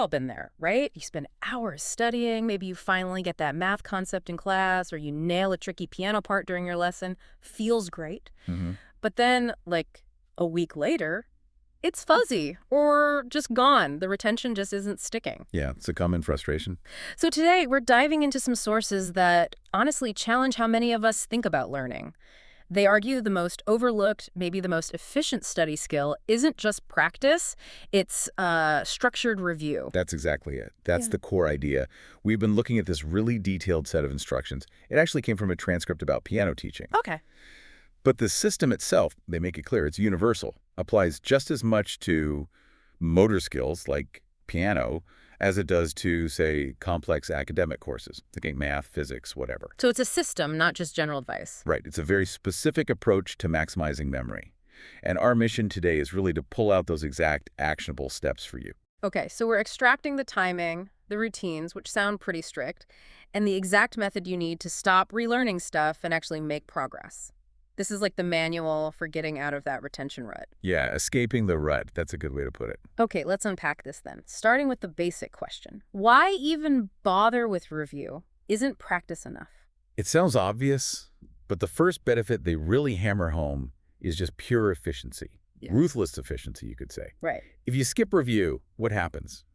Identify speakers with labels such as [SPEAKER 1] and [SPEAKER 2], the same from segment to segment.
[SPEAKER 1] all been there, right? You spend hours studying, maybe you finally get that math concept in class, or you nail a tricky piano part during your lesson. Feels great.
[SPEAKER 2] Hmm.
[SPEAKER 1] But then, like, a week later, it's fuzzy or just gone. The retention just isn't sticking.
[SPEAKER 2] Yeah, it's a common frustration.
[SPEAKER 1] So today, we're diving into some sources that honestly challenge how many of us think about learning. They argue the most overlooked, maybe the most efficient study skill isn't just practice, it's structured review.
[SPEAKER 2] That's exactly it. That's
[SPEAKER 1] Yeah.
[SPEAKER 2] the core idea. We've been looking at this really detailed set of instructions. It actually came from a transcript about piano teaching.
[SPEAKER 1] Okay.
[SPEAKER 2] But the system itself, they make it clear, it's universal, applies just as much to motor skills like piano as it does to, say, complex academic courses, like math, physics, whatever.
[SPEAKER 1] So it's a system, not just general advice.
[SPEAKER 2] Right. It's a very specific approach to maximizing memory. And our mission today is really to pull out those exact actionable steps for you.
[SPEAKER 1] Okay, so we're extracting the timing, the routines, which sound pretty strict, and the exact method you need to stop relearning stuff and actually make progress. This is like the manual for getting out of that retention rut.
[SPEAKER 2] Yeah, escaping the rut. That's a good way to put it.
[SPEAKER 1] Okay, let's unpack this then. Starting with the basic question. Why even bother with review? Isn't practice enough?
[SPEAKER 2] It sounds obvious, but the first benefit they really hammer home is just pure efficiency.
[SPEAKER 1] Yeah.
[SPEAKER 2] Ruthless efficiency, you could say.
[SPEAKER 1] Right.
[SPEAKER 2] If you skip review, what happens?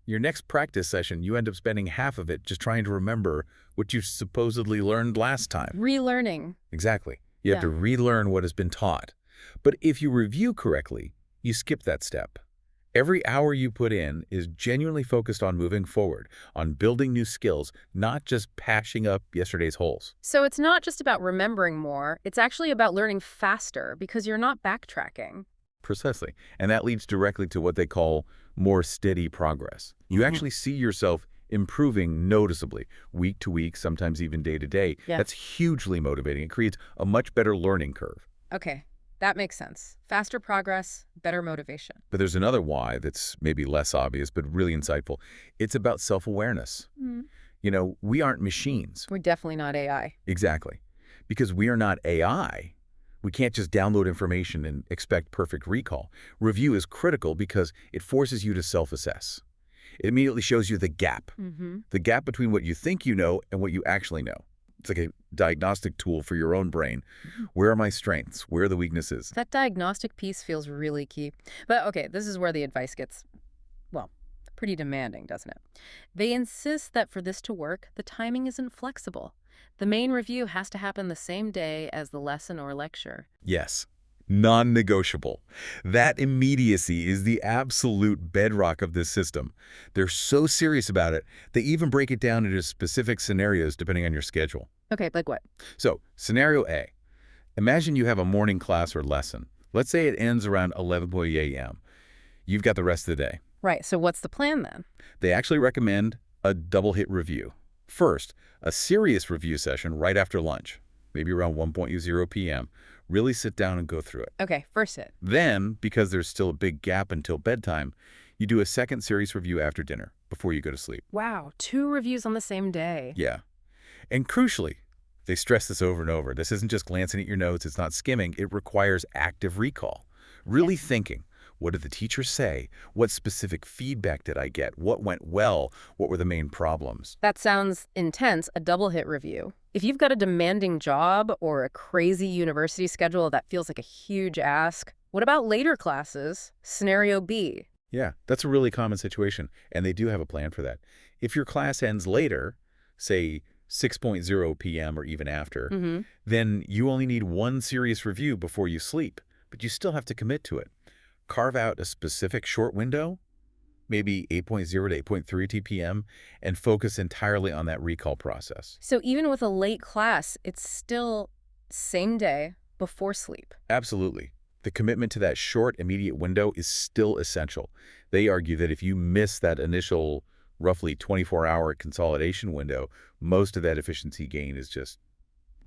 [SPEAKER 2] Your next practice session, you end up spending half of it just trying to remember what you supposedly learned last time.
[SPEAKER 1] Relearning.
[SPEAKER 2] Exactly. You have
[SPEAKER 1] Yeah.
[SPEAKER 2] to relearn what has been taught. But if you review correctly, you skip that step. Every hour you put in is genuinely focused on moving forward, on building new skills, not just patching up yesterday's holes.
[SPEAKER 1] So it's not just about remembering more, it's actually about learning faster because you're not backtracking.
[SPEAKER 2] Precisely. And that leads directly to what they call more steady progress. You actually see yourself improving noticeably, week to week, sometimes even day to day.
[SPEAKER 1] Yeah.
[SPEAKER 2] That's hugely motivating. It creates a much better learning curve.
[SPEAKER 1] Okay, that makes sense. Faster progress, better motivation.
[SPEAKER 2] But there's another why that's maybe less obvious, but really insightful. It's about self-awareness. You know, we aren't machines.
[SPEAKER 1] We're definitely not AI.
[SPEAKER 2] Exactly. Because we are not AI, we can't just download information and expect perfect recall. Review is critical because it forces you to self-assess. It immediately shows you the gap between what you think you know and what you actually know. It's like a diagnostic tool for your own brain. Where are my strengths? Where are the weaknesses?
[SPEAKER 1] That diagnostic piece feels really key. But okay, this is where the advice gets, well, pretty demanding, doesn't it? They insist that for this to work, the timing isn't flexible. The main review has to happen the same day as the lesson or lecture.
[SPEAKER 2] Yes, non-negotiable. That immediacy is the absolute bedrock of this system. They're so serious about it, they even break it down into specific scenarios depending on your schedule.
[SPEAKER 1] Okay, like what?
[SPEAKER 2] So, scenario A. Imagine you have a morning class or lesson. Let's say it ends around 11 a.m. You've got the rest of the day.
[SPEAKER 1] Right, so what's the plan then?
[SPEAKER 2] They actually recommend a double-hit review. First, a serious review session right after lunch, maybe around 1:00 p.m. Really sit down and go through it.
[SPEAKER 1] Okay, first hit.
[SPEAKER 2] Then, because there's still a big gap until bedtime, you do a second serious review after dinner, before you go to sleep.
[SPEAKER 1] Wow, 2 reviews on the same day.
[SPEAKER 2] Yeah. And crucially, they stress this over and over. This isn't just glancing at your notes, it's not skimming. It requires active recall. Really thinking, what did the teacher say? What specific feedback did I get? What went well? What were the main problems?
[SPEAKER 1] That sounds intense, a double hit review. If you've got a demanding job or a crazy university schedule that feels like a huge ask, what about later classes? Scenario B.
[SPEAKER 2] Yeah, that's a really common situation, and they do have a plan for that. If your class ends later, say 6:00 p.m. or even after, then you only need one serious review before you sleep, but you still have to commit to it. Carve out a specific short window, maybe 8:00 to 8:30 p.m., and focus entirely on that recall process.
[SPEAKER 1] So even with a late class, it's still same day before sleep.
[SPEAKER 2] Absolutely. The commitment to that short, immediate window is still essential. They argue that if you miss that initial roughly 24-hour consolidation window, most of that efficiency gain is just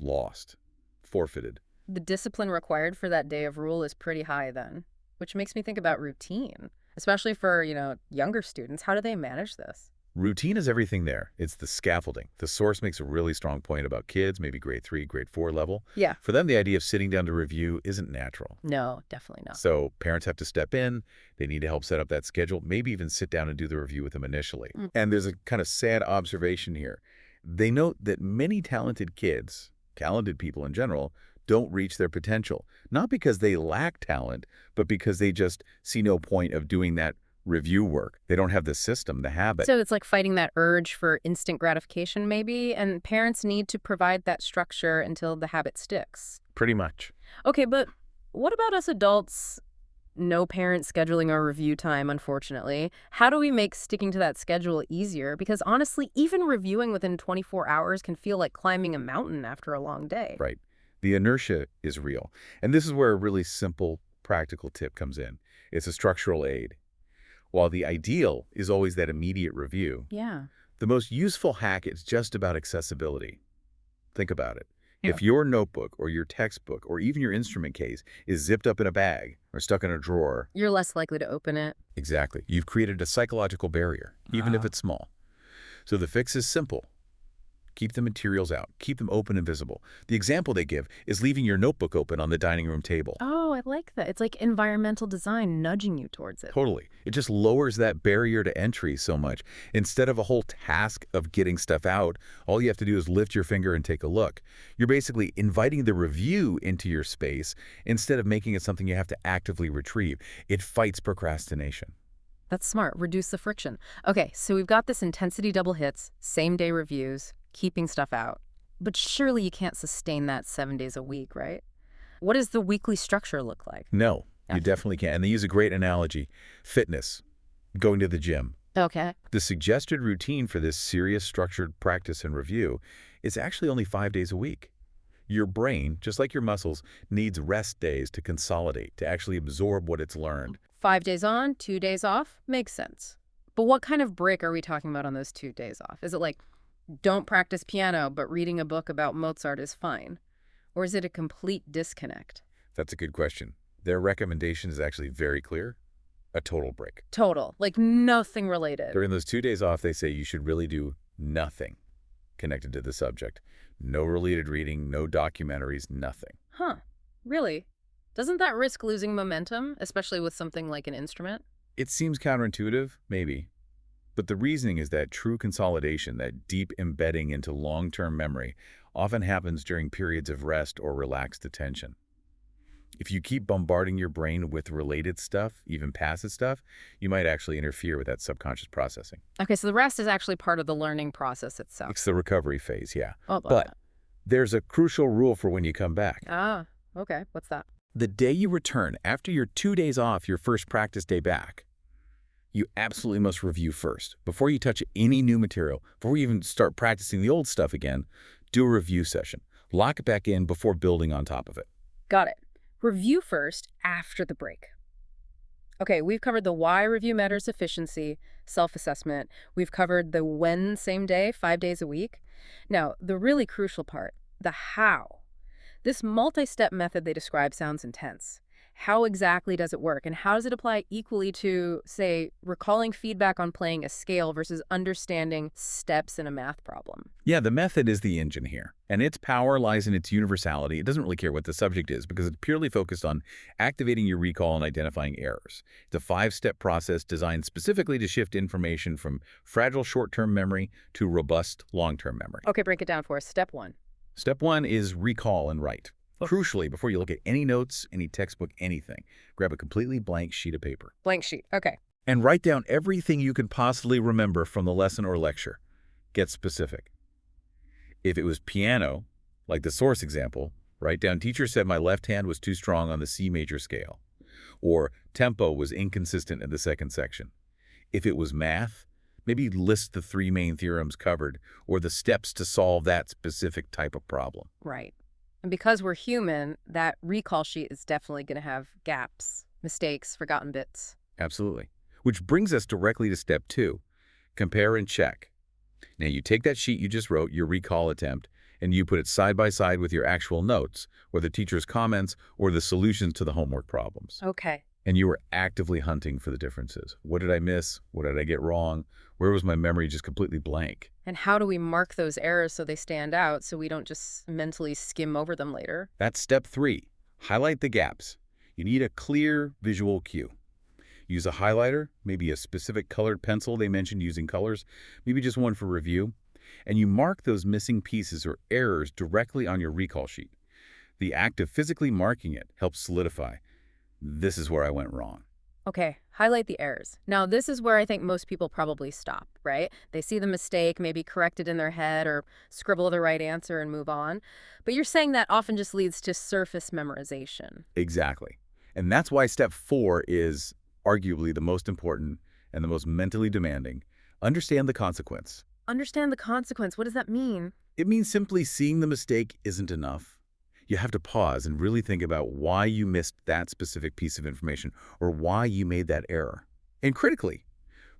[SPEAKER 2] lost, forfeited.
[SPEAKER 1] The discipline required for that day of rule is pretty high then, which makes me think about routine, especially for, younger students. How do they manage this?
[SPEAKER 2] Routine is everything there. It's the scaffolding. The source makes a really strong point about kids, maybe grade 3, grade 4 level.
[SPEAKER 1] Yeah.
[SPEAKER 2] For them, the idea of sitting down to review isn't natural.
[SPEAKER 1] No, definitely not.
[SPEAKER 2] So parents have to step in. They need to help set up that schedule, maybe even sit down and do the review with them initially. And there's a kind of sad observation here. They note that many talented kids, talented people in general, don't reach their potential, not because they lack talent, but because they just see no point of doing that review work. They don't have the system, the habit.
[SPEAKER 1] So it's like fighting that urge for instant gratification, maybe, and parents need to provide that structure until the habit sticks.
[SPEAKER 2] Pretty much.
[SPEAKER 1] Okay, but what about us adults? No parent scheduling our review time, unfortunately. How do we make sticking to that schedule easier? Because honestly, even reviewing within 24 hours can feel like climbing a mountain after a long day.
[SPEAKER 2] Right. The inertia is real. And this is where a really simple, practical tip comes in. It's a structural aid. While the ideal is always that immediate review,
[SPEAKER 1] Yeah.
[SPEAKER 2] the most useful hack is just about accessibility. Think about it.
[SPEAKER 1] Yeah.
[SPEAKER 2] If your notebook or your textbook or even your instrument case is zipped up in a bag or stuck in a drawer,
[SPEAKER 1] You're less likely to open it.
[SPEAKER 2] exactly, you've created a psychological barrier, even if
[SPEAKER 1] Ah.
[SPEAKER 2] it's small. So the fix is simple. Keep the materials out. Keep them open and visible. The example they give is leaving your notebook open on the dining room table.
[SPEAKER 1] Oh, I like that. It's like environmental design nudging you towards it.
[SPEAKER 2] Totally. It just lowers that barrier to entry so much. Instead of a whole task of getting stuff out, all you have to do is lift your finger and take a look. You're basically inviting the review into your space instead of making it something you have to actively retrieve. It fights procrastination.
[SPEAKER 1] That's smart. Reduce the friction. Okay, so we've got this intensity double hits, same-day reviews, keeping stuff out. But surely you can't sustain that 7 days a week, right? What does the weekly structure look like?
[SPEAKER 2] No,
[SPEAKER 1] Yeah.
[SPEAKER 2] you definitely can't. And they use a great analogy. Fitness. Going to the gym.
[SPEAKER 1] Okay.
[SPEAKER 2] The suggested routine for this serious structured practice and review is actually only 5 days a week. Your brain, just like your muscles, needs rest days to consolidate, to actually absorb what it's learned.
[SPEAKER 1] 5 days on, 2 days off? Makes sense. But what kind of break are we talking about on those 2 days off? Is it like, don't practice piano, but reading a book about Mozart is fine? Or is it a complete disconnect?
[SPEAKER 2] That's a good question. Their recommendation is actually very clear. A total break.
[SPEAKER 1] Total. Like nothing related.
[SPEAKER 2] During those 2 days off, they say you should really do nothing connected to the subject. No related reading, no documentaries, nothing.
[SPEAKER 1] Huh. Really? Doesn't that risk losing momentum, especially with something like an instrument?
[SPEAKER 2] It seems counterintuitive, maybe. But the reasoning is that true consolidation, that deep embedding into long-term memory, often happens during periods of rest or relaxed attention. If you keep bombarding your brain with related stuff, even passive stuff, you might actually interfere with that subconscious processing.
[SPEAKER 1] Okay, so the rest is actually part of the learning process itself.
[SPEAKER 2] It's the recovery phase, yeah.
[SPEAKER 1] Oh,
[SPEAKER 2] But there's a crucial rule for when you come back.
[SPEAKER 1] Ah, okay. What's that?
[SPEAKER 2] The day you return, after your 2 days off, your first practice day back, you absolutely must review first. Before you touch any new material, before you even start practicing the old stuff again, do a review session. Lock it back in before building on top of it.
[SPEAKER 1] Got it. Review first after the break. Okay, we've covered the why review matters efficiency, self-assessment. We've covered the when same day, 5 days a week. Now, the really crucial part, the how. This multi-step method they describe sounds intense. How exactly does it work? And how does it apply equally to, say, recalling feedback on playing a scale versus understanding steps in a math problem?
[SPEAKER 2] Yeah, the method is the engine here, and its power lies in its universality. It doesn't really care what the subject is because it's purely focused on activating your recall and identifying errors. It's a 5-step process designed specifically to shift information from fragile short-term memory to robust long-term memory.
[SPEAKER 1] Okay, break it down for us. Step 1.
[SPEAKER 2] Step 1 is recall and write. Crucially, before you look at any notes, any textbook, anything, grab a completely blank sheet of paper.
[SPEAKER 1] Blank sheet. Okay.
[SPEAKER 2] And write down everything you can possibly remember from the lesson or lecture. Get specific. If it was piano, like the source example, write down, teacher said my left hand was too strong on the C major scale. Or tempo was inconsistent in the second section. If it was math, maybe list the 3 main theorems covered or the steps to solve that specific type of problem.
[SPEAKER 1] Right. And because we're human, that recall sheet is definitely going to have gaps, mistakes, forgotten bits.
[SPEAKER 2] Absolutely. Which brings us directly to step 2, compare and check. Now you take that sheet you just wrote, your recall attempt, and you put it side by side with your actual notes, or the teacher's comments, or the solutions to the homework problems.
[SPEAKER 1] Okay.
[SPEAKER 2] And you are actively hunting for the differences. What did I miss? What did I get wrong? Where was my memory just completely blank?
[SPEAKER 1] And how do we mark those errors so they stand out so we don't just mentally skim over them later?
[SPEAKER 2] That's step 3. Highlight the gaps. You need a clear visual cue. Use a highlighter, maybe a specific colored pencil they mentioned using colors, maybe just one for review, and you mark those missing pieces or errors directly on your recall sheet. The act of physically marking it helps solidify, this is where I went wrong.
[SPEAKER 1] Okay, highlight the errors. Now, this is where I think most people probably stop, right? They see the mistake, maybe correct it in their head or scribble the right answer and move on. But you're saying that often just leads to surface memorization.
[SPEAKER 2] Exactly. And that's why step 4 is arguably the most important and the most mentally demanding. Understand the consequence.
[SPEAKER 1] Understand the consequence. What does that mean?
[SPEAKER 2] It means simply seeing the mistake isn't enough. You have to pause and really think about why you missed that specific piece of information or why you made that error. And critically,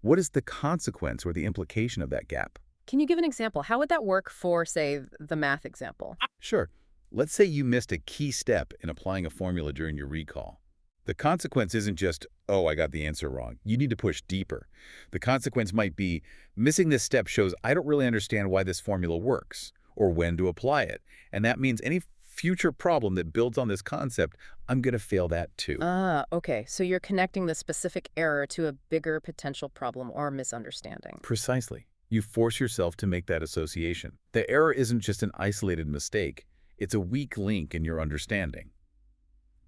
[SPEAKER 2] what is the consequence or the implication of that gap?
[SPEAKER 1] Can you give an example? How would that work for, say, the math example?
[SPEAKER 2] Sure. Let's say you missed a key step in applying a formula during your recall. The consequence isn't just, oh, I got the answer wrong. You need to push deeper. The consequence might be, missing this step shows I don't really understand why this formula works or when to apply it. And that means any future problem that builds on this concept, I'm going to fail that too.
[SPEAKER 1] Okay. So you're connecting the specific error to a bigger potential problem or misunderstanding.
[SPEAKER 2] Precisely. You force yourself to make that association. The error isn't just an isolated mistake. It's a weak link in your understanding.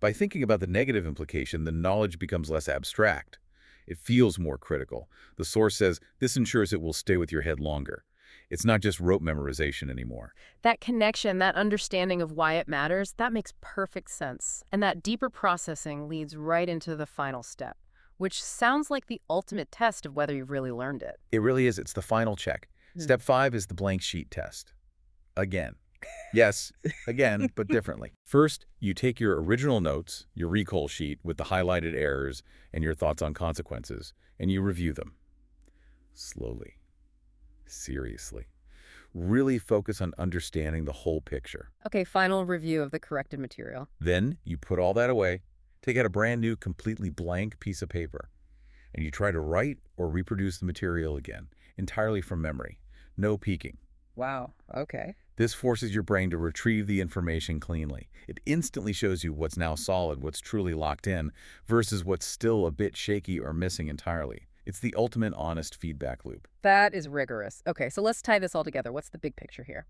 [SPEAKER 2] By thinking about the negative implication, the knowledge becomes less abstract. It feels more critical. The source says, this ensures it will stay with your head longer. It's not just rote memorization anymore.
[SPEAKER 1] That connection, that understanding of why it matters, that makes perfect sense. And that deeper processing leads right into the final step, which sounds like the ultimate test of whether you've really learned it.
[SPEAKER 2] It really is. It's the final check. Step 5 is the blank sheet test. Again. Yes, again, but differently. First, you take your original notes, your recall sheet with the highlighted errors and your thoughts on consequences, and you review them. Slowly. Seriously. Really focus on understanding the whole picture.
[SPEAKER 1] Okay, final review of the corrected material.
[SPEAKER 2] Then you put all that away, take out a brand new, completely blank piece of paper, and you try to write or reproduce the material again, entirely from memory. No peeking.
[SPEAKER 1] Wow, okay.
[SPEAKER 2] This forces your brain to retrieve the information cleanly. It instantly shows you what's now solid, what's truly locked in, versus what's still a bit shaky or missing entirely. It's the ultimate honest feedback loop.
[SPEAKER 1] That is rigorous. Okay, so let's tie this all together. What's the big picture here?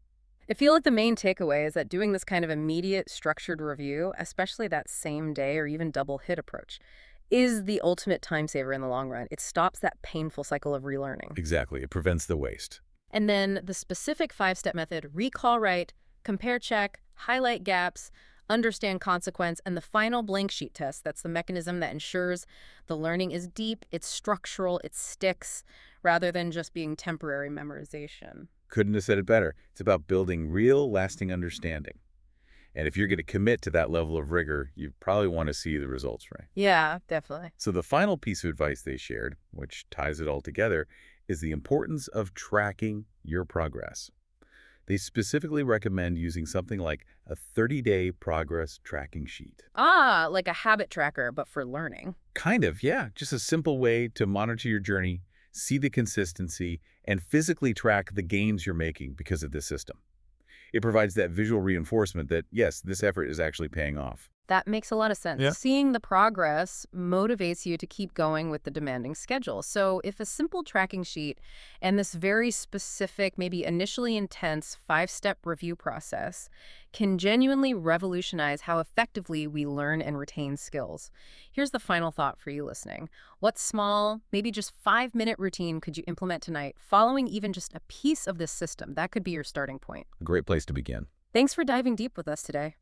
[SPEAKER 1] I feel like the main takeaway is that doing this kind of immediate, structured review, especially that same day or even double hit approach, is the ultimate time saver in the long run. It stops that painful cycle of relearning.
[SPEAKER 2] Exactly. It prevents the waste.
[SPEAKER 1] And then the specific 5-step method, recall right, compare check, highlight gaps, understand consequence, and the final blank sheet test. That's the mechanism that ensures the learning is deep, it's structural, it sticks, rather than just being temporary memorization.
[SPEAKER 2] Couldn't have said it better. It's about building real, lasting understanding. And if you're going to commit to that level of rigor, you probably want to see the results, right?
[SPEAKER 1] Yeah, definitely.
[SPEAKER 2] So the final piece of advice they shared, which ties it all together, is the importance of tracking your progress. They specifically recommend using something like a 30-day progress tracking sheet.
[SPEAKER 1] Ah, like a habit tracker, but for learning.
[SPEAKER 2] Kind of, yeah. Just a simple way to monitor your journey, see the consistency, and physically track the gains you're making because of this system. It provides that visual reinforcement that, yes, this effort is actually paying off.
[SPEAKER 1] That makes a lot of sense.
[SPEAKER 2] Yeah.
[SPEAKER 1] Seeing the progress motivates you to keep going with the demanding schedule. So if a simple tracking sheet and this very specific, maybe initially intense 5-step review process can genuinely revolutionize how effectively we learn and retain skills. Here's the final thought for you listening. What small, maybe just 5-minute routine could you implement tonight following even just a piece of this system? That could be your starting point.
[SPEAKER 2] A great place to begin.
[SPEAKER 1] Thanks for diving deep with us today.